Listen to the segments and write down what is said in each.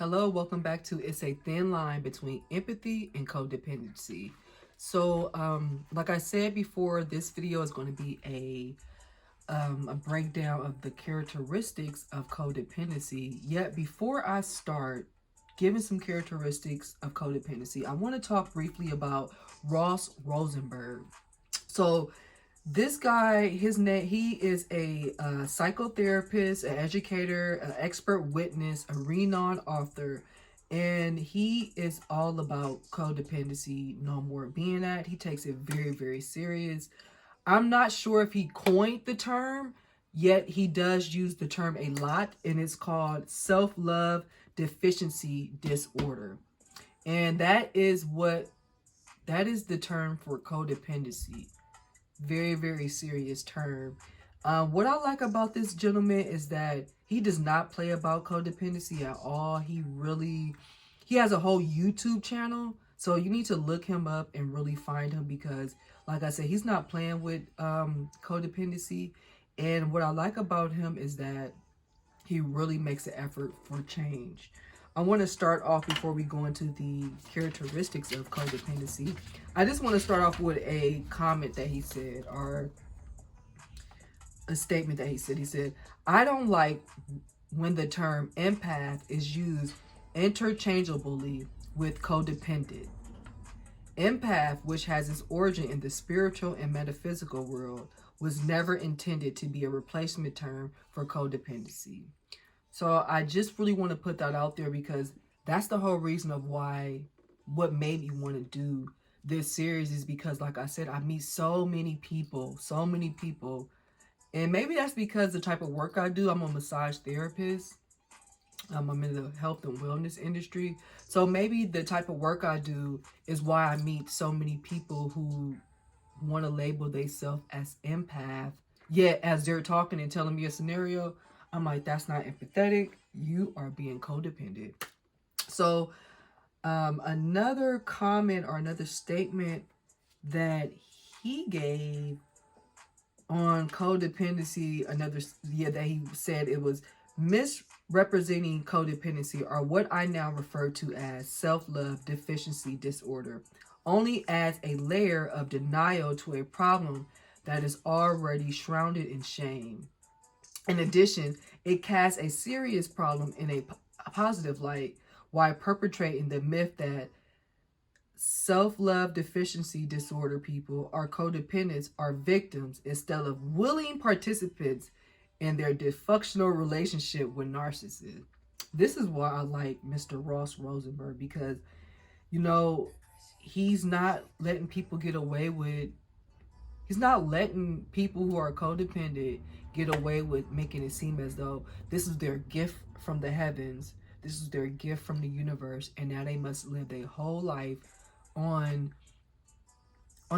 Hello, welcome back to It's a Thin Line Between Empathy and Codependency. So, like I said before, this video is going to be a breakdown of the characteristics of codependency. Yet, before I start giving some characteristics of codependency, I want to talk briefly about Rosenberg. So, this guy, his name, he is a psychotherapist, an educator, an expert witness, a renowned author, and he is all about codependency, no more being that. He takes it very, very serious. I'm not sure if he coined the term, yet he does use the term a lot, and it's called self-love deficiency disorder. And that is the term for codependency. Very, very serious term. What I like about this gentleman is that he does not play about codependency at all. He has a whole YouTube channel, so you need to look him up and really find him because, like I said, he's not playing with codependency. And what I like about him is that he really makes an effort for change. I want to start off before we go into the characteristics of codependency. I just want to start off with a comment that he said, or a statement that he said. He said, I don't like when the term empath is used interchangeably with codependent. Empath, which has its origin in the spiritual and metaphysical world, was never intended to be a replacement term for codependency. So I just really want to put that out there because that's the whole reason of what made me want to do this series is because, like I said, I meet so many people, and maybe that's because the type of work I do. I'm a massage therapist. I'm in the health and wellness industry. So maybe the type of work I do is why I meet so many people who want to label themselves as empath. Yet as they're talking and telling me a scenario, I'm like, that's not empathetic. You are being codependent. So another comment or another statement that he gave on codependency, that he said it was misrepresenting codependency, or what I now refer to as self-love deficiency disorder, only adds a layer of denial to a problem that is already shrouded in shame. In addition, it casts a serious problem in a positive light while perpetrating the myth that self-love deficiency disorder people or codependents are victims instead of willing participants in their dysfunctional relationship with narcissists. This is why I like Mr. Rosenberg because, he's not letting people get away with He's not letting people who are codependent get away with making it seem as though this is their gift from the heavens, this is their gift from the universe, and now they must live their whole life on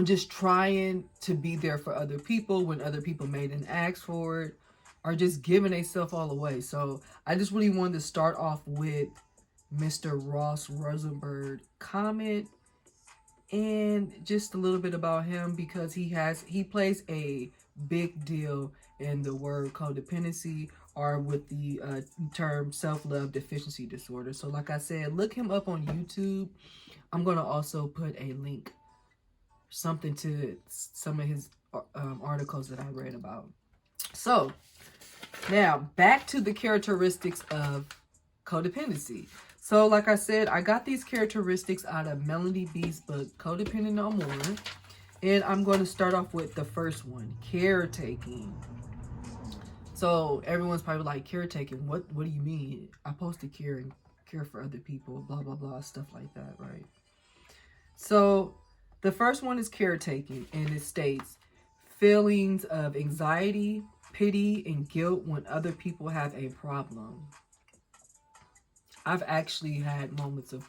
just trying to be there for other people when other people made an ask for it, or just giving themselves all away. So I just really wanted to start off with Mr. Rosenberg comment and just a little bit about him because he plays a big deal in the word codependency or with the term self-love deficiency disorder. So like I said, look him up on YouTube. I'm going to also put a link, something to some of his articles that I read about. So now back to the characteristics of codependency. So like I said, I got these characteristics out of Melanie B's book, Codependent No More. And I'm going to start off with the first one, caretaking. So everyone's probably like, caretaking, what do you mean? I'm supposed to care for other people, blah, blah, blah, stuff like that, right? So the first one is caretaking, and it states, feelings of anxiety, pity, and guilt when other people have a problem. I've actually had moments of,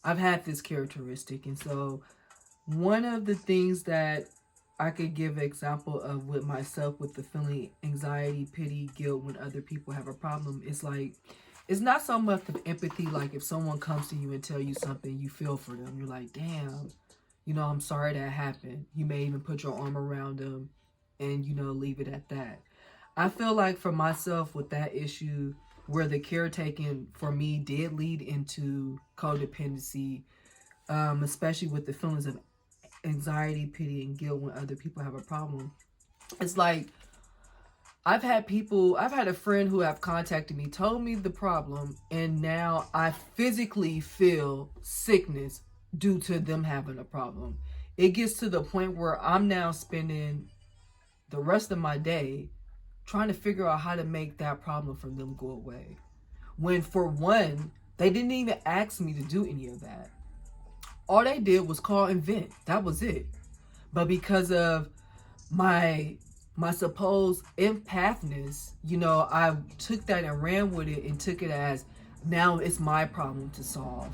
I've had this characteristic. And so one of the things that I could give an example of with myself with the feeling anxiety, pity, guilt when other people have a problem, it's like, it's not so much of empathy. Like if someone comes to you and tell you something, you feel for them. You're like, damn, I'm sorry that happened. You may even put your arm around them and, leave it at that. I feel like for myself with that issue, where the caretaking for me did lead into codependency, especially with the feelings of anxiety, pity, and guilt when other people have a problem. It's like, I've had a friend who have contacted me, told me the problem, and now I physically feel sickness due to them having a problem. It gets to the point where I'm now spending the rest of my day trying to figure out how to make that problem from them go away. When, for one, they didn't even ask me to do any of that. All they did was call and vent. That was it. But because of my supposed empathness, you know, I took that and ran with it and took it as, now it's my problem to solve.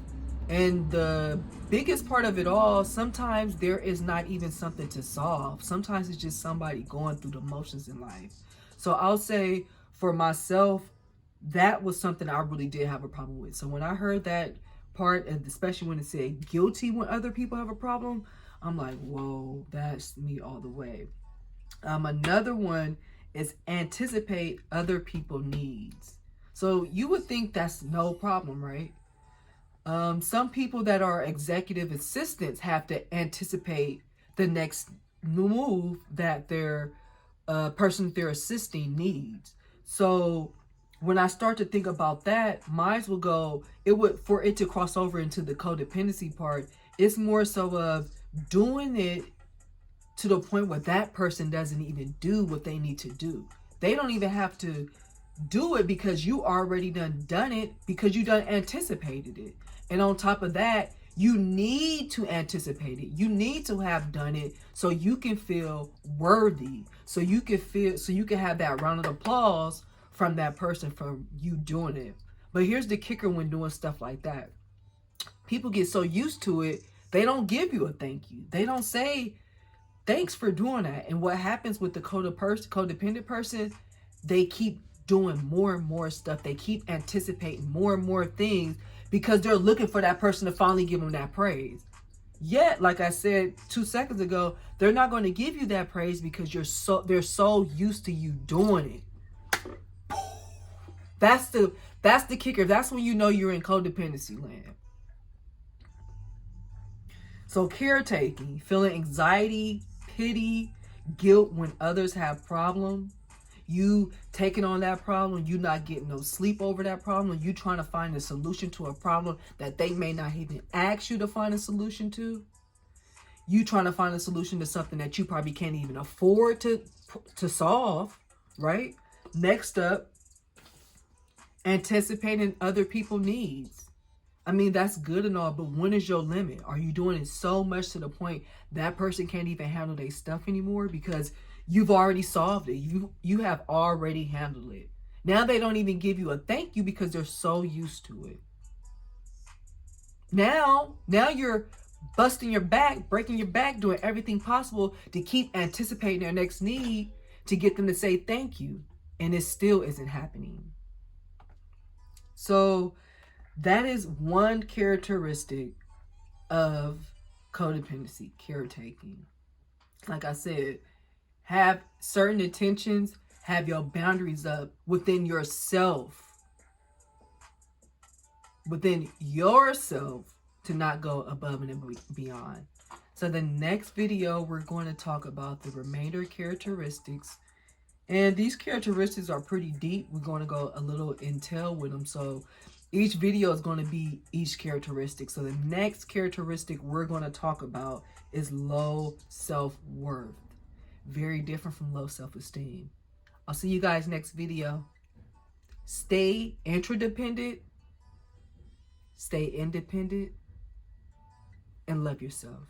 And the biggest part of it all, sometimes there is not even something to solve. Sometimes it's just somebody going through the motions in life. So I'll say for myself, that was something I really did have a problem with. So when I heard that part, and especially when it said guilty when other people have a problem, I'm like, whoa, that's me all the way. Another one is anticipate other people's needs. So you would think that's no problem, right? Some people that are executive assistants have to anticipate the next move that their person they're assisting needs. So when I start to think about that, mine will go, for it to cross over into the codependency part, it's more so of doing it to the point where that person doesn't even do what they need to do. They don't even have to do it because you already done it, because you done anticipated it. And on top of that, you need to anticipate it. You need to have done it so you can feel worthy, so you can have that round of applause from that person for you doing it. But here's the kicker when doing stuff like that. People get so used to it, they don't give you a thank you. They don't say, thanks for doing that. And what happens with the codependent person, they keep doing more and more stuff. They keep anticipating more and more things because they're looking for that person to finally give them that praise. Yet, like I said 2 seconds ago, they're not going to give you that praise because they're so used to you doing it. That's the kicker. That's when you know you're in codependency land. So caretaking, feeling anxiety, pity, guilt when others have problems. You taking on that problem, you not getting no sleep over that problem, you trying to find a solution to a problem that they may not even ask you to find a solution to. You trying to find a solution to something that you probably can't even afford to solve, right? Next up, anticipating other people's needs. I mean, that's good and all, but when is your limit? Are you doing it so much to the point that person can't even handle their stuff anymore because you've already solved it? You have already handled it. Now they don't even give you a thank you because they're so used to it. Now you're busting your back, breaking your back, doing everything possible to keep anticipating their next need to get them to say thank you. And it still isn't happening. So that is one characteristic of codependency, caretaking. Like I said, have certain intentions, have your boundaries up within yourself. Within yourself to not go above and beyond. So the next video, we're going to talk about the remainder characteristics. And these characteristics are pretty deep. We're going to go a little intel with them. So each video is going to be each characteristic. So the next characteristic we're going to talk about is low self-worth. Very different from low self-esteem. I'll see you guys next video. Stay interdependent, stay independent, and love yourself.